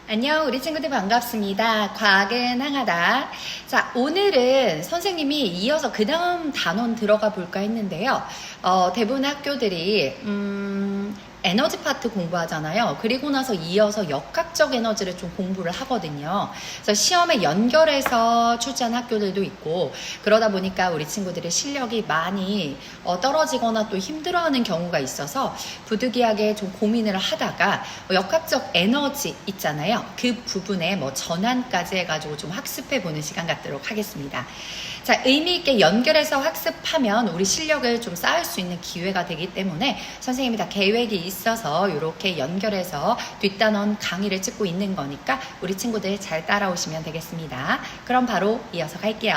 안녕, 우리 친구들 반갑습니다. 과학은 항하다. 자, 오늘은 선생님이 이어서 그 다음 단원 들어가 볼까 했는데요. 대부분 학교들이, 에너지 파트 공부하잖아요. 그리고 나서 이어서 역학적 에너지를 좀 공부를 하거든요. 그래서 시험에 연결해서 출제한 학교들도 있고, 그러다 보니까 우리 친구들의 실력이 많이 떨어지거나 또 힘들어하는 경우가 있어서 부득이하게 좀 고민을 하다가 역학적 에너지 있잖아요. 그 부분에 전환까지 해가지고 좀 학습해보는 시간 갖도록 하겠습니다. 자, 의미있게 연결해서 학습하면 우리 실력을 좀 쌓을 수 있는 기회가 되기 때문에 선생님이 다 계획이 있어서 이렇게 연결해서 뒷단원 강의를 찍고 있는 거니까 우리 친구들 잘 따라오시면 되겠습니다. 그럼 바로 이어서 갈게요.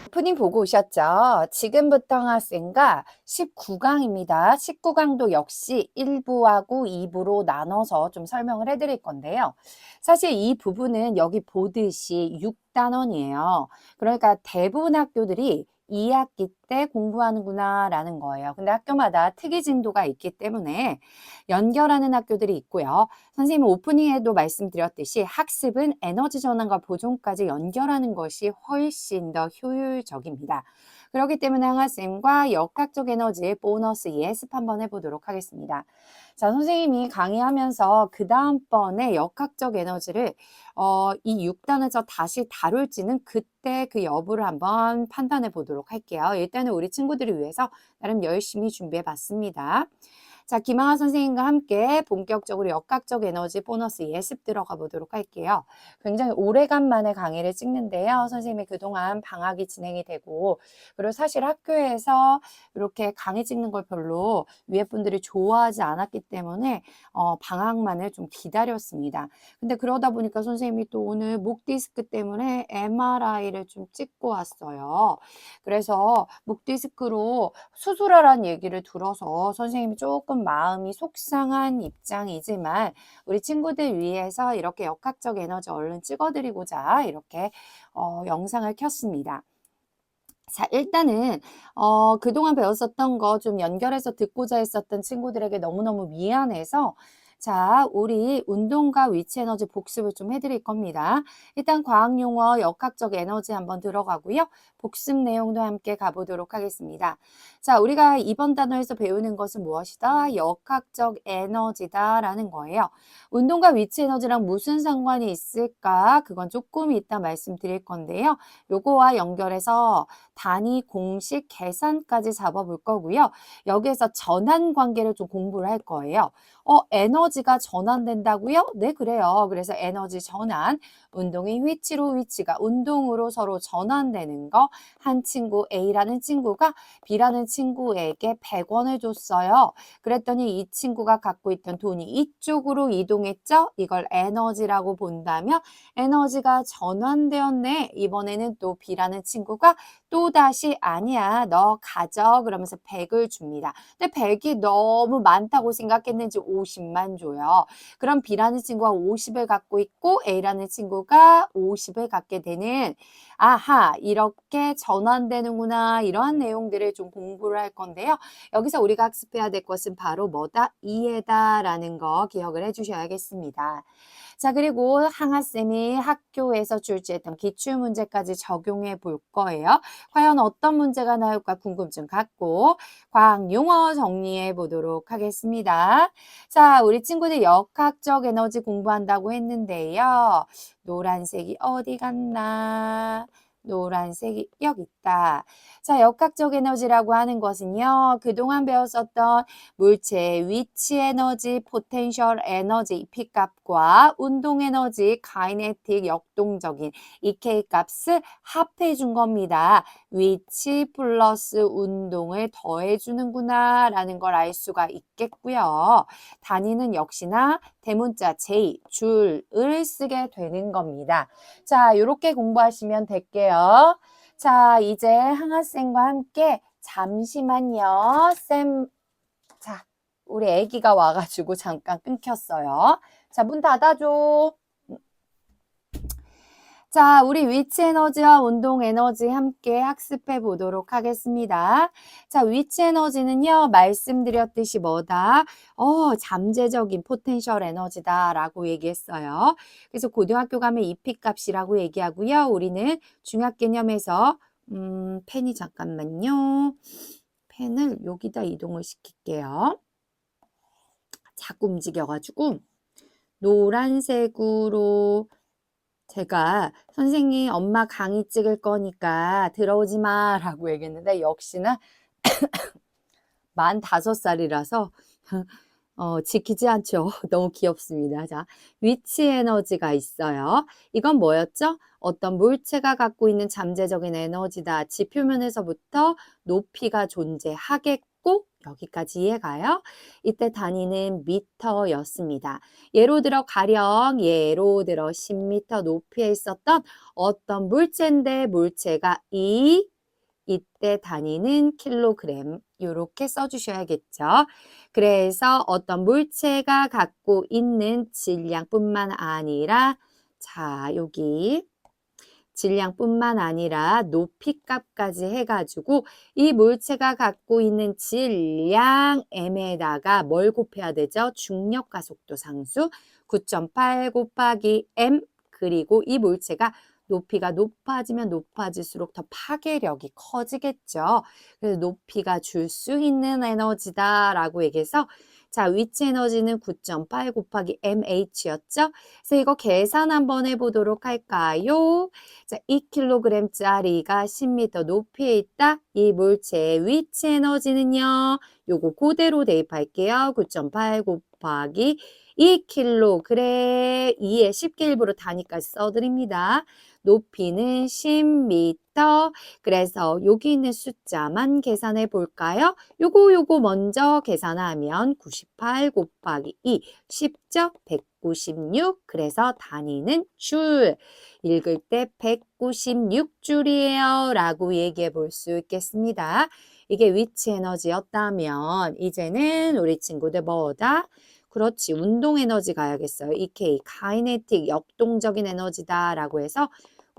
오프닝 보고 오셨죠? 지금부터 학생과 19강입니다. 19강도 역시 1부하고 2부로 나눠서 좀 설명을 해드릴 건데요. 사실 이 부분은 여기 보듯이 6단원이에요. 그러니까 대부분 학교들이 2학기 때 공부하는구나 라는 거예요. 근데 학교마다 특이 진도가 있기 때문에 연결하는 학교들이 있고요. 선생님 오프닝에도 말씀드렸듯이 학습은 에너지 전환과 보존까지 연결하는 것이 훨씬 더 효율적입니다. 그렇기 때문에 항아쌤과 역학적 에너지의 보너스 예습 한번 해보도록 하겠습니다. 자, 선생님이 강의하면서 그 다음번에 역학적 에너지를 이 6단에서 다시 다룰지는 그때 그 여부를 한번 판단해 보도록 할게요. 일단은 우리 친구들을 위해서 나름 열심히 준비해 봤습니다. 자, 김하하 선생님과 함께 본격적으로 역학적 에너지 보너스 예습 들어가 보도록 할게요. 굉장히 오래간만에 강의를 찍는데요. 선생님이 그동안 방학이 진행이 되고, 그리고 사실 학교에서 이렇게 강의 찍는 걸 별로 위에 분들이 좋아하지 않았기 때문에 방학만을 좀 기다렸습니다. 근데 그러다 보니까 선생님이 또 오늘 목 디스크 때문에 MRI를 좀 찍고 왔어요. 그래서 목 디스크로 수술하라는 얘기를 들어서 선생님이 조금 마음이 속상한 입장이지만 우리 친구들 위해서 이렇게 역학적 에너지 얼른 찍어드리고자 이렇게 영상을 켰습니다. 자, 일단은 그동안 배웠었던 거 좀 연결해서 듣고자 했었던 친구들에게 너무너무 미안해서 자, 우리 운동과 위치 에너지 복습을 좀 해드릴 겁니다. 일단 과학용어 역학적 에너지 한번 들어가고요. 복습 내용도 함께 가보도록 하겠습니다. 자, 우리가 이번 단어에서 배우는 것은 무엇이다? 역학적 에너지다라는 거예요. 운동과 위치 에너지랑 무슨 상관이 있을까? 그건 조금 이따 말씀드릴 건데요. 요거와 연결해서 단위, 공식, 계산까지 잡아볼 거고요. 여기에서 전환 관계를 좀 공부를 할 거예요. 에너지가 전환된다고요? 네, 그래요. 그래서 에너지 전환, 운동의 위치로 위치가 운동으로 서로 전환되는 거. 한 친구 A라는 친구가 B라는 친구에게 100원을 줬어요. 그랬더니 이 친구가 갖고 있던 돈이 이쪽으로 이동했죠? 이걸 에너지라고 본다면 에너지가 전환되었네. 이번에는 또 B라는 친구가 또다시 아니야, 너 가져. 그러면서 100을 줍니다. 근데 100이 너무 많다고 생각했는지 50만 줘요. 그럼 B라는 친구가 50을 갖고 있고 A라는 친구가 50을 갖게 되는 아하, 이렇게 전환되는구나. 이러한 내용들을 좀 공부를 할 건데요. 여기서 우리가 학습해야 될 것은 바로 뭐다? 이해다라는 거 기억을 해주셔야겠습니다. 자, 그리고 항아쌤이 학교에서 출제했던 기출문제까지 적용해 볼 거예요. 과연 어떤 문제가 나올까 궁금증 갖고 과학 용어 정리해 보도록 하겠습니다. 자, 우리 친구들 역학적 에너지 공부한다고 했는데요. 노란색이 어디 갔나? 노란색이 여기 있다. 자, 역학적 에너지라고 하는 것은요. 그동안 배웠었던 물체의 위치 에너지, 포텐셜 에너지, P값과 운동 에너지, 카이네틱, 역동적인 이 K값을 합해 준 겁니다. 위치 플러스 운동을 더해 주는구나 라는 걸 알 수가 있겠고요. 단위는 역시나 대문자 J, 줄을 쓰게 되는 겁니다. 자, 이렇게 공부하시면 될게요. 자, 이제 항아쌤과 함께 잠시만요. 쌤, 자, 우리 애기가 와가지고 잠깐 끊겼어요. 자, 문 닫아줘. 자, 우리 위치 에너지와 운동 에너지 함께 학습해 보도록 하겠습니다. 자, 위치 에너지는요, 말씀드렸듯이 뭐다? 잠재적인 포텐셜 에너지다라고 얘기했어요. 그래서 고등학교 가면 EP 값이라고 얘기하고요. 우리는 중학 개념에서 펜이 잠깐만요. 펜을 여기다 이동을 시킬게요. 자꾸 움직여가지고 노란색으로 제가 선생님 엄마 강의 찍을 거니까 들어오지 마 라고 얘기했는데 역시나 만 5살이라서 지키지 않죠. 너무 귀엽습니다. 자, 위치 에너지가 있어요. 이건 뭐였죠? 어떤 물체가 갖고 있는 잠재적인 에너지다. 지표면에서부터 높이가 존재하겠고 여기까지 이해가요? 이때 단위는 미터였습니다. 예로 들어 가령 예로 들어 10m 높이에 있었던 어떤 물체인데 물체가 이때 단위는 킬로그램 이렇게 써주셔야겠죠. 그래서 어떤 물체가 갖고 있는 질량뿐만 아니라 자 여기 질량뿐만 아니라 높이값까지 해가지고 이 물체가 갖고 있는 질량 m에다가 뭘 곱해야 되죠? 중력 가속도 상수 9.8 곱하기 m 그리고 이 물체가 높이가 높아지면 높아질수록 더 파괴력이 커지겠죠. 그래서 높이가 줄 수 있는 에너지다라고 얘기해서 자, 위치 에너지는 9.8 곱하기 mh였죠. 그래서 이거 계산 한번 해보도록 할까요? 자, 2kg짜리가 10m 높이에 있다. 이 물체의 위치 에너지는요. 요거 그대로 대입할게요. 9.8 곱하기 2kg. 2에 10개 일부러 단위까지 써드립니다. 높이는 10m. 그래서 여기 있는 숫자만 계산해 볼까요? 요거 먼저 계산하면 98 곱하기 2, 10죠? 196. 그래서 단위는 줄. 읽을 때 196줄이에요. 라고 얘기해 볼 수 있겠습니다. 이게 위치 에너지였다면 이제는 우리 친구들 뭐다? 그렇지. 운동 에너지 가야겠어요. EK, 카이네틱, 역동적인 에너지다 라고 해서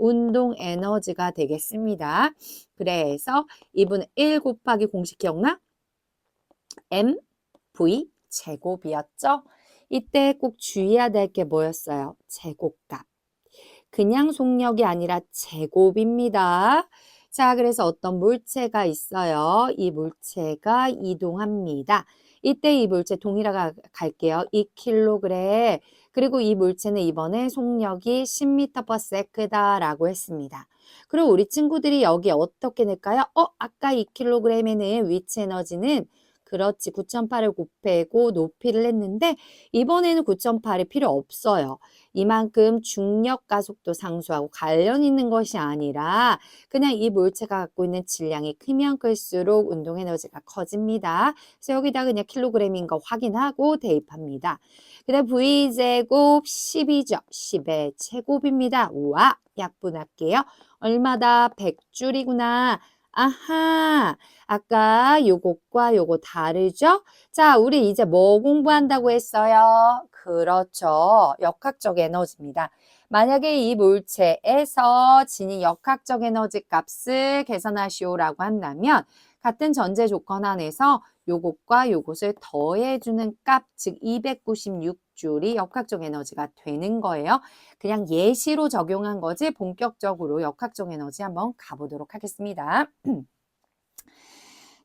운동 에너지가 되겠습니다. 그래서 이분 1 곱하기 공식 기억나? MV 제곱이었죠? 이때 꼭 주의해야 될 게 뭐였어요? 제곱값. 그냥 속력이 아니라 제곱입니다. 자, 그래서 어떤 물체가 있어요. 이 물체가 이동합니다. 이때 이 물체 동일하게 갈게요. 2kg. 그리고 이 물체는 이번에 속력이 10m/s다라고 했습니다. 그리고 우리 친구들이 여기 어떻게 낼까요? 아까 2kg에는 위치 에너지는 그렇지 9.8을 곱하고 높이를 했는데 이번에는 9.8이 필요 없어요. 이만큼 중력 가속도 상수하고 관련 있는 것이 아니라 그냥 이 물체가 갖고 있는 질량이 크면 클수록 운동 에너지가 커집니다. 그래서 여기다 그냥 킬로그램인 거 확인하고 대입합니다. 그다음 V제곱 10이죠. 10의 제곱입니다. 우와, 약분할게요. 얼마다? 100줄이구나. 아하, 아까 요것과 요거 다르죠? 자, 우리 이제 뭐 공부한다고 했어요? 그렇죠. 역학적 에너지입니다. 만약에 이 물체에서 지닌 역학적 에너지 값을 계산하시오라고 한다면 같은 전제 조건 안에서 요것과 요것을 더해주는 값, 즉 296줄이 역학적 에너지가 되는 거예요. 그냥 예시로 적용한 거지 본격적으로 역학적 에너지 한번 가보도록 하겠습니다.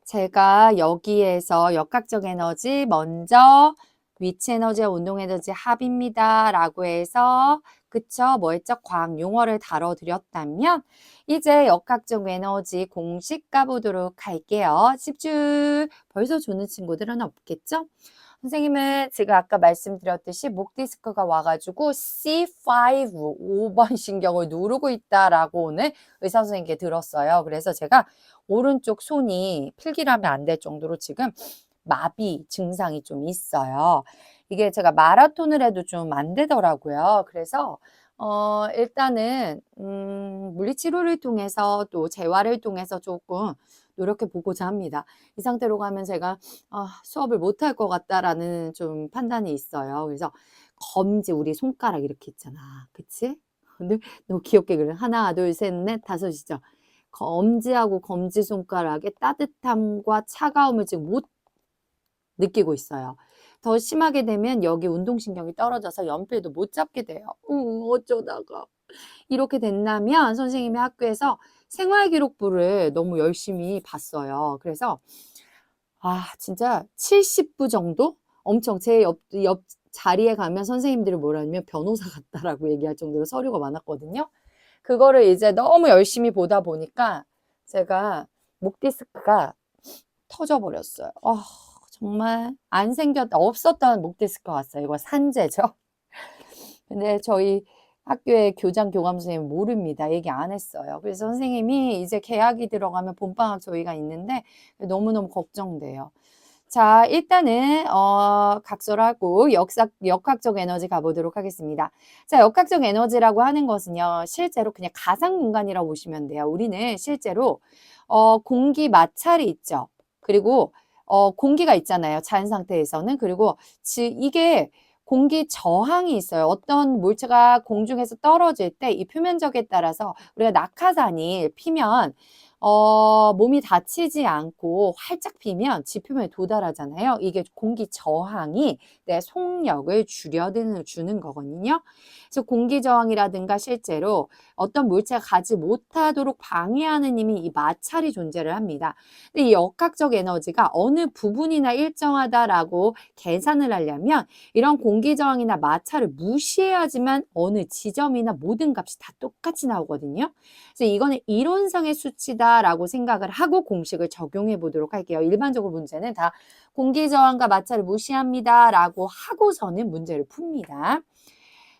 제가 여기에서 역학적 에너지 먼저 위치 에너지와 운동 에너지 합입니다. 라고 해서 그쵸? 뭐 했죠? 과학 용어를 다뤄드렸다면 이제 역학적 에너지 공식 까보도록 할게요. 집중! 벌써 조는 친구들은 없겠죠? 선생님은 제가 아까 말씀드렸듯이 목 디스크가 와가지고 C5, 5번 신경을 누르고 있다라고 오늘 의사 선생님께 들었어요. 그래서 제가 오른쪽 손이 필기를 하면 안 될 정도로 지금 마비 증상이 좀 있어요. 이게 제가 마라톤을 해도 좀 안 되더라고요. 그래서 일단은 물리치료를 통해서 또 재활을 통해서 조금 노력해 보고자 합니다. 이 상태로 가면 제가 수업을 못할 것 같다라는 좀 판단이 있어요. 그래서 검지 우리 손가락 이렇게 있잖아. 그치? 너무 귀엽게 그래. 하나, 둘, 셋, 넷, 다섯이죠. 검지하고 검지 손가락의 따뜻함과 차가움을 지금 못 느끼고 있어요. 더 심하게 되면 여기 운동신경이 떨어져서 연필도 못 잡게 돼요. 어쩌다가. 이렇게 된다면 선생님이 학교에서 생활기록부를 너무 열심히 봤어요. 그래서 진짜 70부 정도? 엄청 제 옆 자리에 가면 선생님들이 뭐라 하냐면 변호사 같다라고 얘기할 정도로 서류가 많았거든요. 그거를 이제 너무 열심히 보다 보니까 제가 목 디스크가 터져버렸어요. 정말 없었던 목 디스크가 왔어요. 이거 산재죠. 근데 저희 학교의 교장 교감 선생님 모릅니다. 얘기 안 했어요. 그래서 선생님이 이제 개학이 들어가면 봄방학 저희가 있는데 너무너무 걱정돼요. 자, 일단은 각설하고 역학적 에너지 가보도록 하겠습니다. 자, 역학적 에너지라고 하는 것은요. 실제로 그냥 가상 공간이라고 보시면 돼요. 우리는 실제로 공기 마찰이 있죠. 그리고 공기가 있잖아요. 자연 상태에서는. 그리고 이게 공기 저항이 있어요. 어떤 물체가 공중에서 떨어질 때 이 표면적에 따라서 우리가 낙하산이 피면 몸이 다치지 않고 활짝 피면 지표면에 도달하잖아요. 이게 공기 저항이 내 속력을 주는 거거든요. 그래서 공기 저항이라든가 실제로 어떤 물체가 가지 못하도록 방해하는 힘이 이 마찰이 존재를 합니다. 근데 이 역학적 에너지가 어느 부분이나 일정하다라고 계산을 하려면 이런 공기 저항이나 마찰을 무시해야지만 어느 지점이나 모든 값이 다 똑같이 나오거든요. 그래서 이거는 이론상의 수치다라고 생각을 하고 공식을 적용해 보도록 할게요. 일반적으로 문제는 다 공기 저항과 마찰을 무시합니다라고 하고서는 문제를 풉니다.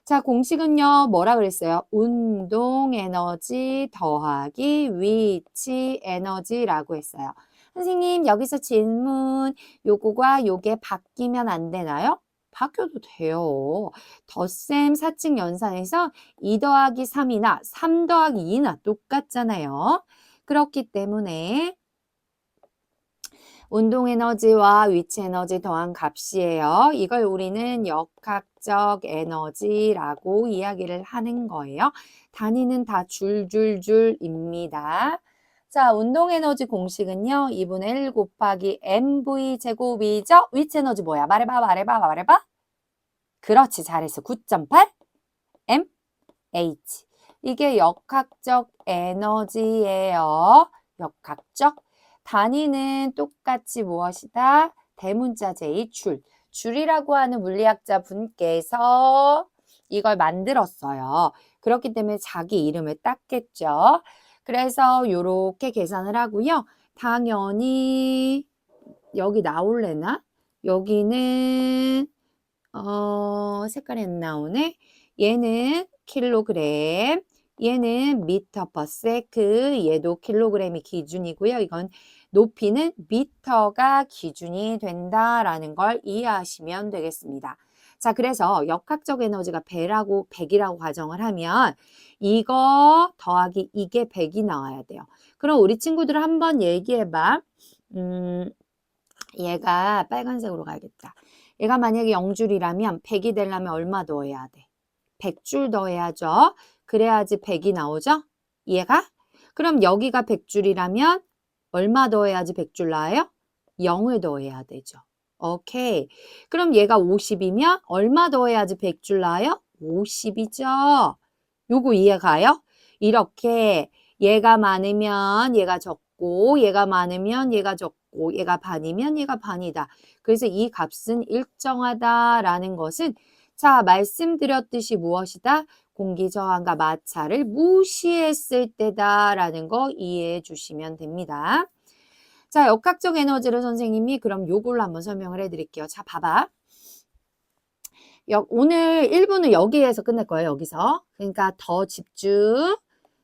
자, 공식은요, 뭐라 그랬어요? 운동 에너지 더하기 위치 에너지라고 했어요. 선생님, 여기서 질문, 요거가 요게 바뀌면 안 되나요? 바뀌어도 돼요. 덧셈 사칙 연산에서 2 더하기 3이나 3 더하기 2나 똑같잖아요. 그렇기 때문에 운동 에너지와 위치 에너지 더한 값이에요. 이걸 우리는 역학적 에너지라고 이야기를 하는 거예요. 단위는 다 줄줄줄입니다. 자, 운동 에너지 공식은요. 2분의 1 곱하기 mv 제곱이죠. 위치 에너지 뭐야? 말해봐. 그렇지, 잘했어. 9.8 mh. 이게 역학적 에너지예요. 역학적. 단위는 똑같이 무엇이다? 대문자 j 줄. 줄이라고 하는 물리학자 분께서 이걸 만들었어요. 그렇기 때문에 자기 이름을 땄겠죠. 그래서 이렇게 계산을 하고요. 당연히 여기 나올래나? 여기는 색깔이 안 나오네. 얘는 킬로그램, 얘는 미터 퍼 세크, 얘도 킬로그램이 기준이고요. 이건 높이는 미터가 기준이 된다라는 걸 이해하시면 되겠습니다. 자, 그래서 역학적 에너지가 100이라고 가정을 하면 이거 더하기 이게 100이 나와야 돼요. 그럼 우리 친구들 한번 얘기해봐. 얘가 빨간색으로 가야겠다. 얘가 만약에 0줄이라면 100이 되려면 얼마 더해야 돼? 100줄 더해야죠. 그래야지 100이 나오죠? 얘가? 그럼 여기가 100줄이라면 얼마 더해야지 100줄 나와요? 0을 더해야 되죠. 오케이. 그럼 얘가 50이면 얼마 더해야지 100줄 나와요? 50이죠. 요거 이해가요? 이렇게 얘가 많으면 얘가 적고 얘가 많으면 얘가 적고 얘가 반이면 얘가 반이다. 그래서 이 값은 일정하다라는 것은 자, 말씀드렸듯이 무엇이다? 공기 저항과 마찰을 무시했을 때다라는 거 이해해 주시면 됩니다. 자, 역학적 에너지를 선생님이 그럼 요걸로 한번 설명을 해드릴게요. 자, 봐봐. 오늘 1부는 여기에서 끝낼 거예요. 여기서. 그러니까 더 집중.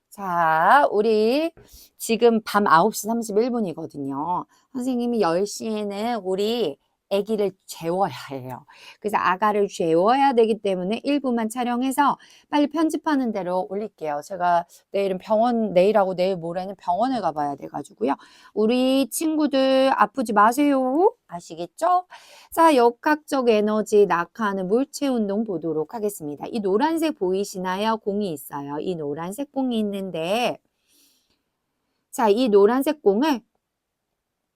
자, 우리 지금 밤 9시 31분이거든요. 선생님이 10시에는 우리 아기를 재워야 해요. 그래서 아가를 재워야 되기 때문에 1부만 촬영해서 빨리 편집하는 대로 올릴게요. 제가 내일하고 내일 모레는 병원을 가봐야 돼가지고요. 우리 친구들 아프지 마세요. 아시겠죠? 자, 역학적 에너지 낙하하는 물체 운동 보도록 하겠습니다. 이 노란색 보이시나요? 공이 있어요. 이 노란색 공이 있는데, 자, 이 노란색 공을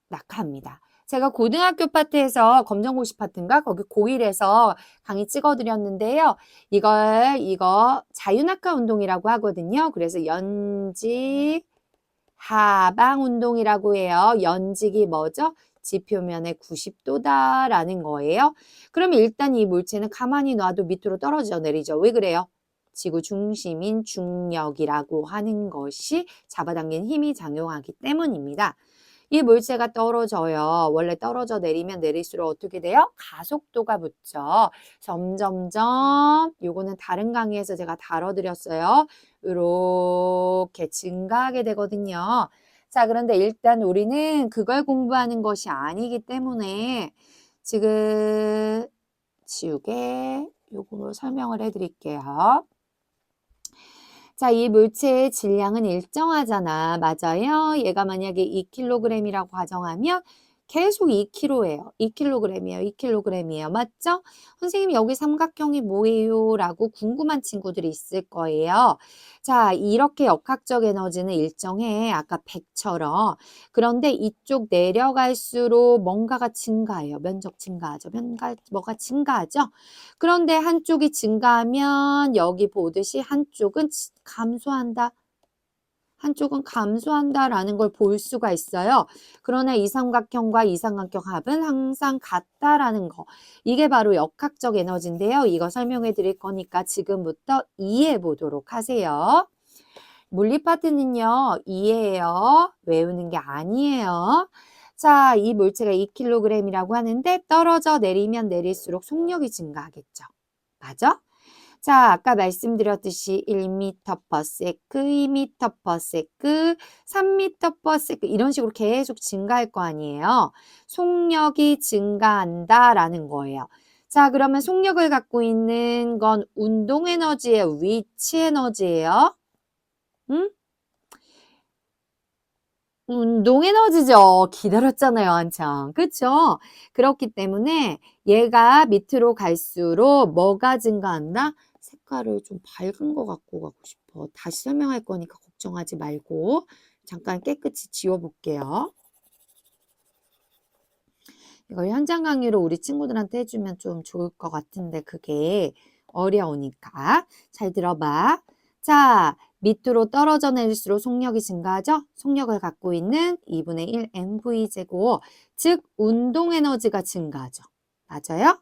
낙하합니다. 제가 고등학교 파트에서 검정고시 파트인가? 거기 고1에서 강의 찍어드렸는데요. 이거 자유낙하 운동이라고 하거든요. 그래서 연직, 하방 운동이라고 해요. 연직이 뭐죠? 지표면의 90도다라는 거예요. 그러면 일단 이 물체는 가만히 놔도 밑으로 떨어져 내리죠. 왜 그래요? 지구 중심인 중력이라고 하는 것이 잡아당긴 힘이 작용하기 때문입니다. 이 물체가 떨어져요. 원래 떨어져 내리면 내릴수록 어떻게 돼요? 가속도가 붙죠. 점점점 요거는 다른 강의에서 제가 다뤄드렸어요. 이렇게 증가하게 되거든요. 자, 그런데 일단 우리는 그걸 공부하는 것이 아니기 때문에 지금 지우개 요거 설명을 해드릴게요. 자, 이 물체의 질량은 일정하잖아. 맞아요? 얘가 만약에 2kg이라고 가정하면 계속 2kg예요. 2kg이에요. 2kg이에요. 맞죠? 선생님 여기 삼각형이 뭐예요? 라고 궁금한 친구들이 있을 거예요. 자, 이렇게 역학적 에너지는 일정해. 아까 100처럼. 그런데 이쪽 내려갈수록 뭔가가 증가해요. 면적 증가하죠. 뭐가 증가하죠? 그런데 한쪽이 증가하면 여기 보듯이 한쪽은 감소한다. 한쪽은 감소한다라는 걸 볼 수가 있어요. 그러나 이 삼각형과 이 삼각형 합은 항상 같다라는 거. 이게 바로 역학적 에너지인데요. 이거 설명해 드릴 거니까 지금부터 이해해 보도록 하세요. 물리 파트는요, 이해해요. 외우는 게 아니에요. 자, 이 물체가 2kg이라고 하는데 떨어져 내리면 내릴수록 속력이 증가하겠죠. 맞아? 자, 아까 말씀드렸듯이 1m/s, 2m/s, 3m/s 이런 식으로 계속 증가할 거 아니에요. 속력이 증가한다라는 거예요. 자, 그러면 속력을 갖고 있는 건 운동 에너지예요, 위치 에너지예요? 응? 운동 에너지죠. 기다렸잖아요, 한참. 그쵸? 그렇기 때문에 얘가 밑으로 갈수록 뭐가 증가한다? 색깔을 좀 밝은 거 갖고 가고 싶어. 다시 설명할 거니까 걱정하지 말고 잠깐 깨끗이 지워볼게요. 이거 현장 강의로 우리 친구들한테 해주면 좀 좋을 것 같은데 그게 어려우니까. 잘 들어봐. 자, 밑으로 떨어져 내릴수록 속력이 증가하죠? 속력을 갖고 있는 2분의 1 mv제곱, 즉 운동 에너지가 증가하죠. 맞아요?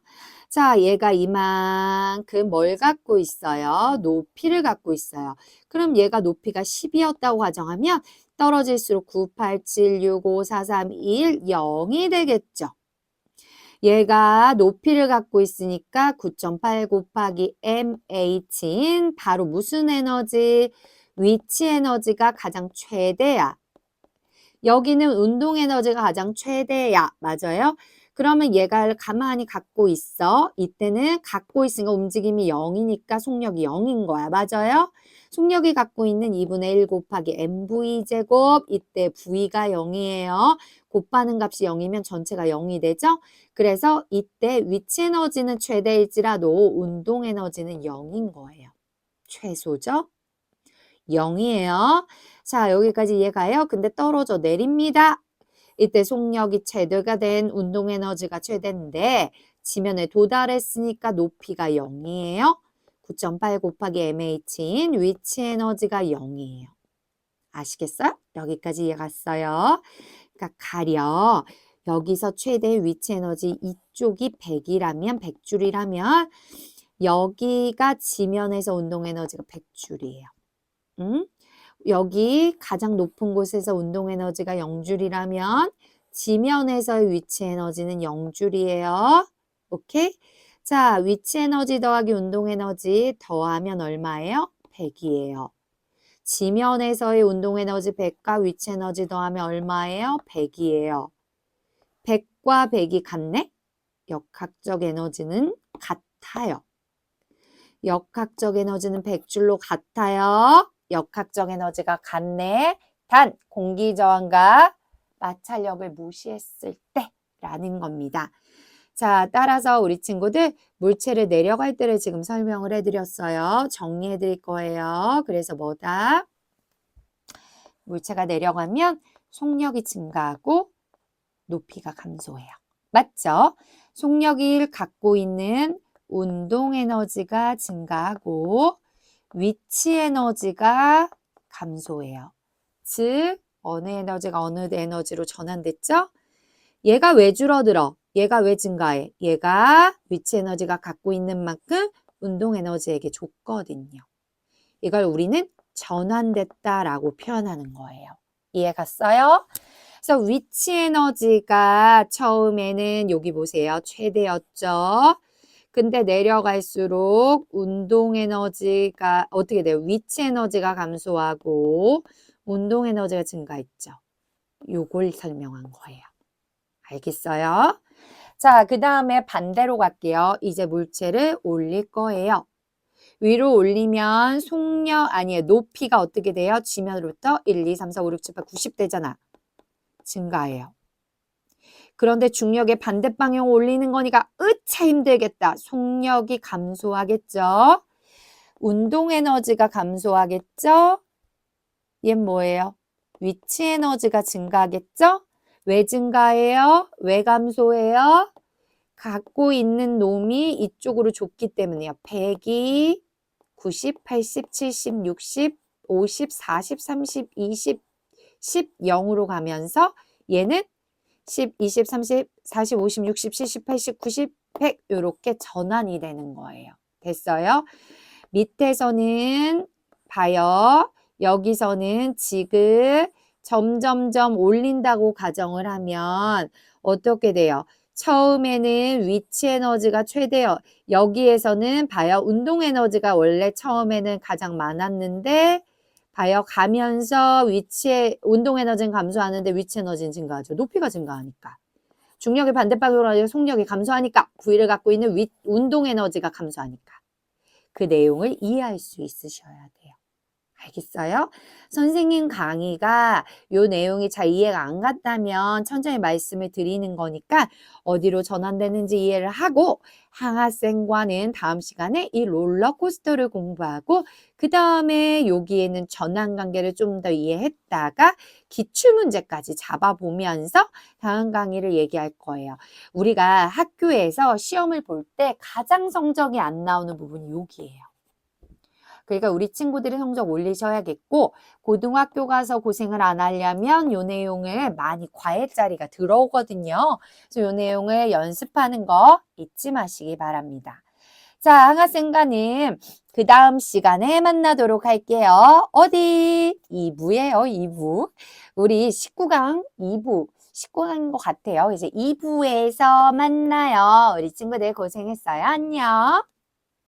자, 얘가 이만큼 뭘 갖고 있어요? 높이를 갖고 있어요. 그럼 얘가 높이가 10이었다고 가정하면 떨어질수록 9, 8, 7, 6, 5, 4, 3, 2, 1, 0이 되겠죠. 얘가 높이를 갖고 있으니까 9.8 곱하기 mh인 바로 무슨 에너지? 위치 에너지가 가장 최대야. 여기는 운동 에너지가 가장 최대야. 맞아요? 그러면 얘가 가만히 갖고 있어. 이때는 갖고 있으니까 움직임이 0이니까 속력이 0인 거야. 맞아요? 속력이 갖고 있는 2분의 1 곱하기 mv제곱. 이때 v가 0이에요. 곱하는 값이 0이면 전체가 0이 되죠? 그래서 이때 위치 에너지는 최대일지라도 운동 에너지는 0인 거예요. 최소죠? 0이에요. 자, 여기까지 이해가요? 근데 떨어져 내립니다. 이때 속력이 최대가 된 운동 에너지가 최대인데 지면에 도달했으니까 높이가 0이에요. 9.8 곱하기 mh인 위치 에너지가 0이에요. 아시겠어요? 여기까지 이해갔어요. 그러니까 가려 여기서 최대 위치 에너지 이쪽이 100이라면 100줄이라면 여기가 지면에서 운동 에너지가 100줄이에요. 응? 여기 가장 높은 곳에서 운동 에너지가 0줄이라면 지면에서의 위치 에너지는 0줄이에요. 오케이? 자, 위치 에너지 더하기 운동 에너지 더하면 얼마예요? 100이에요. 지면에서의 운동 에너지 100과 위치 에너지 더하면 얼마예요? 100이에요. 100과 100이 같네? 역학적 에너지는 같아요. 역학적 에너지는 100줄로 같아요. 역학적 에너지가 같네. 단 공기저항과 마찰력을 무시했을 때라는 겁니다. 자, 따라서 우리 친구들 물체를 내려갈 때를 지금 설명을 해드렸어요. 정리해 드릴 거예요. 그래서 뭐다? 물체가 내려가면 속력이 증가하고 높이가 감소해요. 맞죠? 속력을 갖고 있는 운동 에너지가 증가하고 위치 에너지가 감소해요. 즉, 어느 에너지가 어느 에너지로 전환됐죠? 얘가 왜 줄어들어? 얘가 왜 증가해? 얘가 위치 에너지가 갖고 있는 만큼 운동 에너지에게 줬거든요. 이걸 우리는 전환됐다라고 표현하는 거예요. 이해 갔어요? 그래서 위치 에너지가 처음에는 여기 보세요. 최대였죠. 근데 내려갈수록 운동 에너지가 어떻게 돼요? 위치 에너지가 감소하고 운동 에너지가 증가했죠. 요걸 설명한 거예요. 알겠어요? 자, 그 다음에 반대로 갈게요. 이제 물체를 올릴 거예요. 위로 올리면 높이가 어떻게 돼요? 지면으로부터 1, 2, 3, 4, 5, 6, 7, 8, 90 되잖아. 증가해요. 그런데 중력의 반대 방향 올리는 거니까 으차 힘들겠다. 속력이 감소하겠죠. 운동 에너지가 감소하겠죠. 얘는 뭐예요? 위치 에너지가 증가하겠죠. 왜 증가해요? 왜 감소해요? 갖고 있는 놈이 이쪽으로 좁기 때문이에요. 100이 90, 80, 70, 60, 50, 40, 30, 20, 10, 0으로 가면서 얘는 10, 20, 30, 40, 50, 60, 70, 80, 90, 100 이렇게 전환이 되는 거예요. 됐어요? 밑에서는 봐요. 여기서는 지금 점점점 올린다고 가정을 하면 어떻게 돼요? 처음에는 위치 에너지가 최대요. 여기에서는 봐요. 운동 에너지가 원래 처음에는 가장 많았는데 봐요. 가면서 운동 에너지는 감소하는데 위치 에너지는 증가하죠. 높이가 증가하니까. 중력의 반대방향으로 가니까 속력이 감소하니까 V를 갖고 있는 운동 에너지가 감소하니까. 그 내용을 이해할 수 있으셔야 돼요. 알겠어요? 선생님 강의가 요 내용이 잘 이해가 안 갔다면 천천히 말씀을 드리는 거니까 어디로 전환되는지 이해를 하고 항하생과는 다음 시간에 이 롤러코스터를 공부하고 그 다음에 여기에는 전환 관계를 좀 더 이해했다가 기출문제까지 잡아보면서 다음 강의를 얘기할 거예요. 우리가 학교에서 시험을 볼 때 가장 성적이 안 나오는 부분이 여기예요. 그러니까 우리 친구들이 성적 올리셔야겠고 고등학교 가서 고생을 안 하려면 요 내용을 많이 과외짜리가 들어오거든요. 그래서 요 내용을 연습하는 거 잊지 마시기 바랍니다. 자, 항아생과는 그 다음 시간에 만나도록 할게요. 어디? 2부예요, 2부. 우리 19강 2부. 19강인 것 같아요. 이제 2부에서 만나요. 우리 친구들 고생했어요. 안녕.